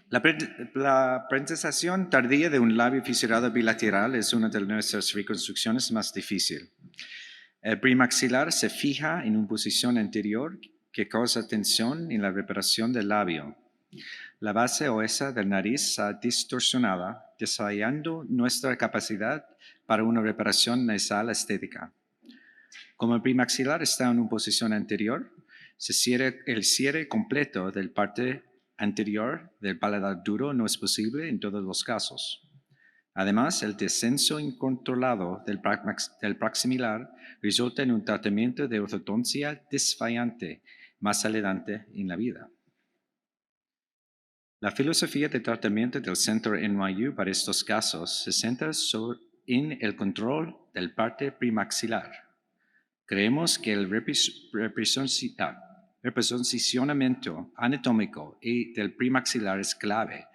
La presentación tardía de un labio fisurado bilateral es una de nuestras reconstrucciones más difíciles. El premaxilar se fija en una posición anterior que causa tensión en la reparación del labio. La base oesa del nariz está distorsionada, desarrollando nuestra capacidad para una reparación nasal estética. Como el premaxilar está en una posición anterior, el cierre completo del parte anterior del paladar duro no es posible en todos los casos. Además, el descenso incontrolado del proximilar resulta en un tratamiento de ortodoncia desfallante más adelante en la vida. La filosofía de tratamiento del Centro NYU para estos casos se centra en el control del parte premaxilar. Creemos que el reposicionamiento anatómico del premaxilar es clave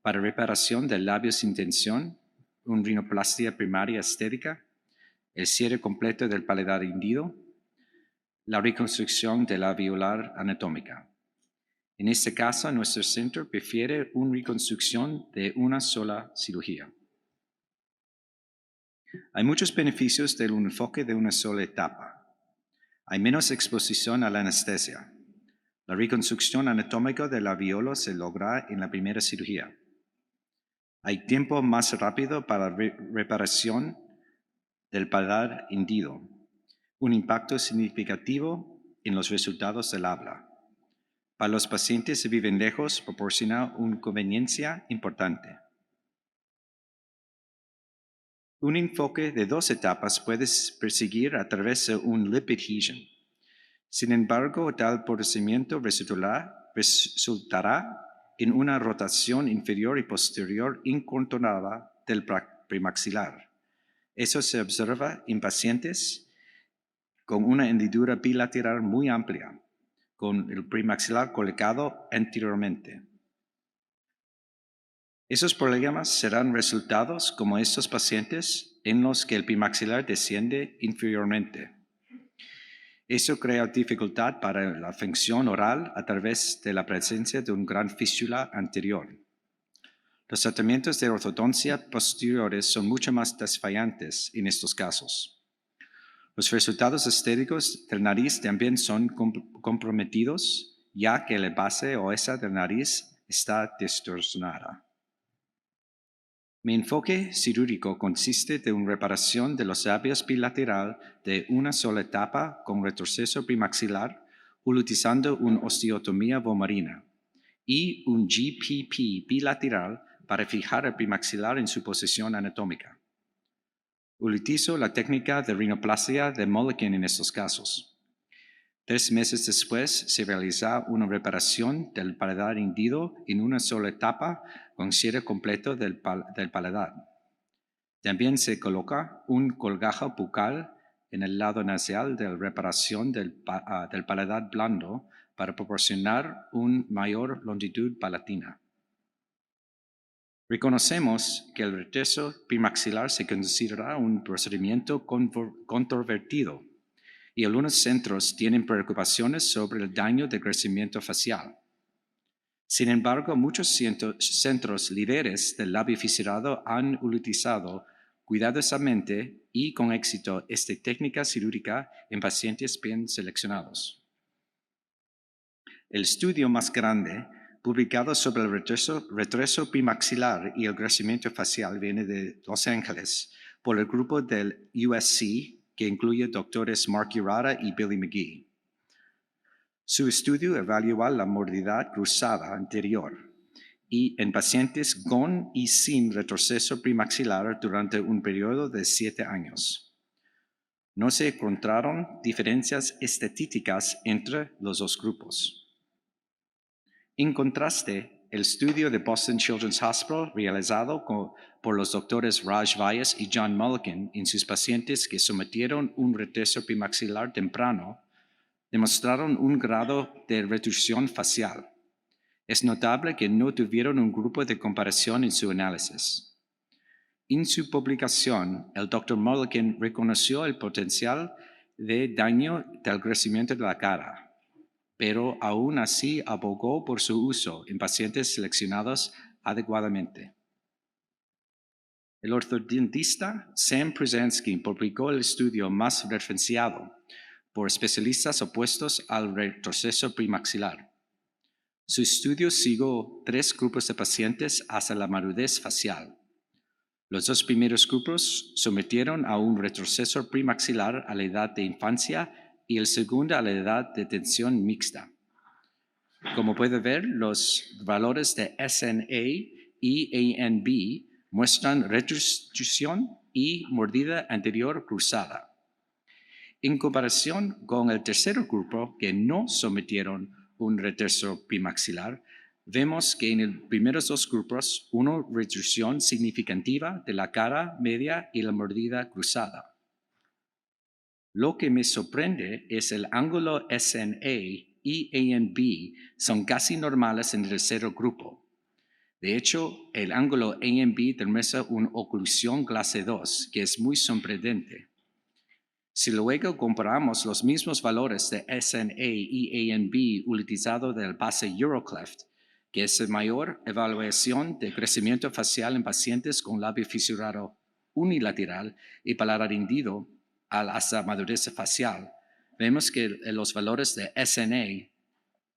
para reparación del labio sin tensión, una rinoplastia primaria estética, el cierre completo del paladar hendido, la reconstrucción de la alveolar anatómica. En este caso, nuestro centro prefiere una reconstrucción de una sola cirugía. Hay muchos beneficios del enfoque de una sola etapa. Hay menos exposición a la anestesia. La reconstrucción anatómica del alveolo se logra en la primera cirugía. Hay tiempo más rápido para reparación del paladar hendido. Un impacto significativo en los resultados del habla. Para los pacientes que viven lejos, proporciona una conveniencia importante. Un enfoque de dos etapas puede perseguir a través de un lip adhesion. Sin embargo, tal procedimiento resultará en una rotación inferior y posterior incontrolada del premaxilar. Eso se observa en pacientes con una hendidura bilateral muy amplia, con el premaxilar colocado anteriormente. Esos problemas serán resultados como estos pacientes en los que el premaxilar desciende inferiormente. Eso crea dificultad para la función oral a través de la presencia de una gran fístula anterior. Los tratamientos de ortodoncia posteriores son mucho más desfallantes en estos casos. Los resultados estéticos del nariz también son comprometidos, ya que la base oesa del nariz está distorsionada. Mi enfoque cirúrgico consiste de una reparación de los labios bilateral de una sola etapa con retroceso premaxilar, utilizando una osteotomía vomarina, y un GPP bilateral para fijar el premaxilar en su posición anatómica. Utilizo la técnica de rinoplastia de Mulliken en estos casos. 3 meses después se realiza una reparación del paladar hendido en una sola etapa con cierre completo del paladar. También se coloca un colgajo bucal en el lado nasal de la reparación del paladar blando para proporcionar una mayor longitud palatina. Reconocemos que el retroceso premaxilar se considera un procedimiento controvertido y algunos centros tienen preocupaciones sobre el daño de crecimiento facial. Sin embargo, muchos centros líderes del labio fisurado han utilizado cuidadosamente y con éxito esta técnica quirúrgica en pacientes bien seleccionados. El estudio más grande publicado sobre el retroceso premaxilar y el crecimiento facial viene de Los Ángeles por el grupo del USC, que incluye doctores Mark Urata y Billy McGee. Su estudio evaluó la morbidad cruzada anterior y en pacientes con y sin retroceso premaxilar durante un periodo de 7 años. No se encontraron diferencias estéticas entre los dos grupos. En contraste, el estudio de Boston Children's Hospital realizado por los doctores Raj Vyas y John Mulliken en sus pacientes que sometieron un retroceso premaxilar temprano demostraron un grado de reducción facial. Es notable que no tuvieron un grupo de comparación en su análisis. En su publicación, el Dr. Mulliken reconoció el potencial de daño del crecimiento de la cara. pero aún así abogó por su uso en pacientes seleccionados adecuadamente. El ortodontista Sam Pruzansky publicó el estudio más referenciado por especialistas opuestos al retroceso premaxilar. Su estudio siguió 3 grupos de pacientes hasta la madurez facial. Los 2 primeros grupos sometieron a un retroceso premaxilar a la edad de infancia y el segundo a la edad de tensión mixta. Como puede ver, los valores de SNA y ANB muestran retrostrucción y mordida anterior cruzada. En comparación con el tercer grupo que no sometieron un retroceso premaxilar, vemos que en los primeros 2 grupos una reducción significativa de la cara media y la mordida cruzada. Lo que me sorprende es el ángulo SNA y ANB son casi normales en el tercer grupo. De hecho, el ángulo ANB demuestra una oclusión clase 2, que es muy sorprendente. Si luego comparamos los mismos valores de SNA y ANB utilizados del base Eurocleft, que es la mayor evaluación de crecimiento facial en pacientes con labio fisurado unilateral y paladar hendido hasta madurez facial, vemos que los valores de SNA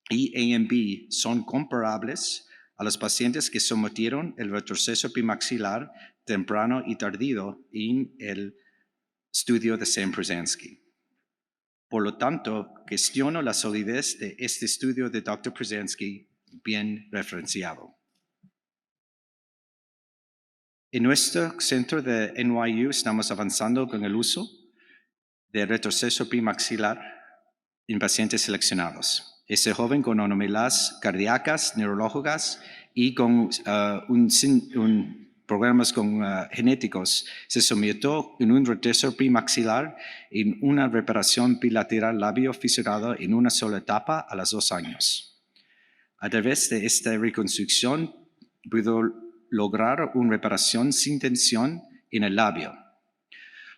y ANB son comparables a los pacientes que sometieron el retroceso premaxilar temprano y tardío en el estudio de Sam Pruzansky. Por lo tanto, cuestiono la solidez de este estudio de Dr. Pruzansky bien referenciado. En nuestro centro de NYU estamos avanzando con el uso de retroceso premaxilar en pacientes seleccionados. Ese joven con anomalías cardíacas, neurológicas y con problemas genéticos se sometió en un retroceso premaxilar en una reparación bilateral labio fisurado en una sola etapa a los 2 años. A través de esta reconstrucción pudo lograr una reparación sin tensión en el labio.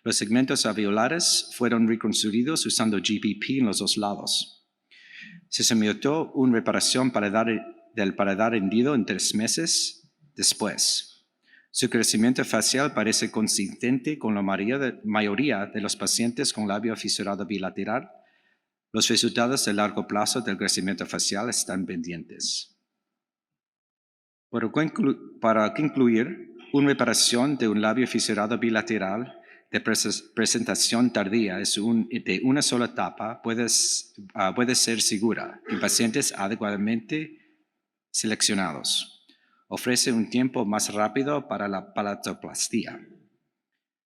Los segmentos alveolares fueron reconstruidos usando GPP en los 2 lados. Se sometió una reparación del paladar hendido en 3 meses después. Su crecimiento facial parece consistente con la mayoría de los pacientes con labio fisurado bilateral. Los resultados de largo plazo del crecimiento facial están pendientes. Para concluir, una reparación de un labio fisurado bilateral de presentación tardía de una sola etapa puede ser segura en pacientes adecuadamente seleccionados. Ofrece un tiempo más rápido para la palatoplastia.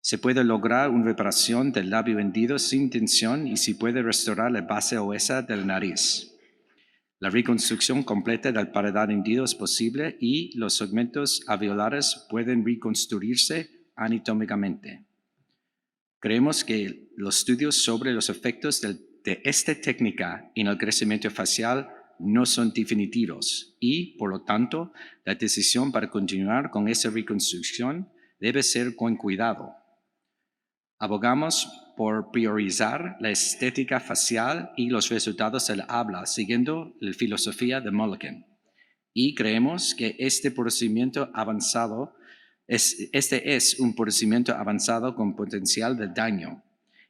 Se puede lograr una reparación del labio hendido sin tensión y se puede restaurar la base oesa de la nariz. La reconstrucción completa del paladar hendido es posible y los segmentos alveolares pueden reconstruirse anatómicamente. Creemos que los estudios sobre los efectos de esta técnica en el crecimiento facial no son definitivos y, por lo tanto, la decisión para continuar con esa reconstrucción debe ser con cuidado. Abogamos por priorizar la estética facial y los resultados del habla siguiendo la filosofía de Mulliken. Y creemos que este es un procedimiento avanzado con potencial de daño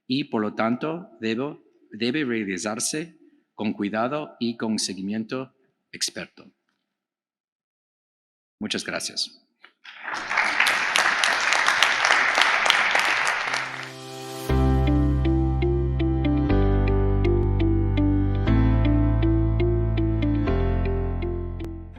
y, por lo tanto, debe realizarse con cuidado y con seguimiento experto. Muchas gracias.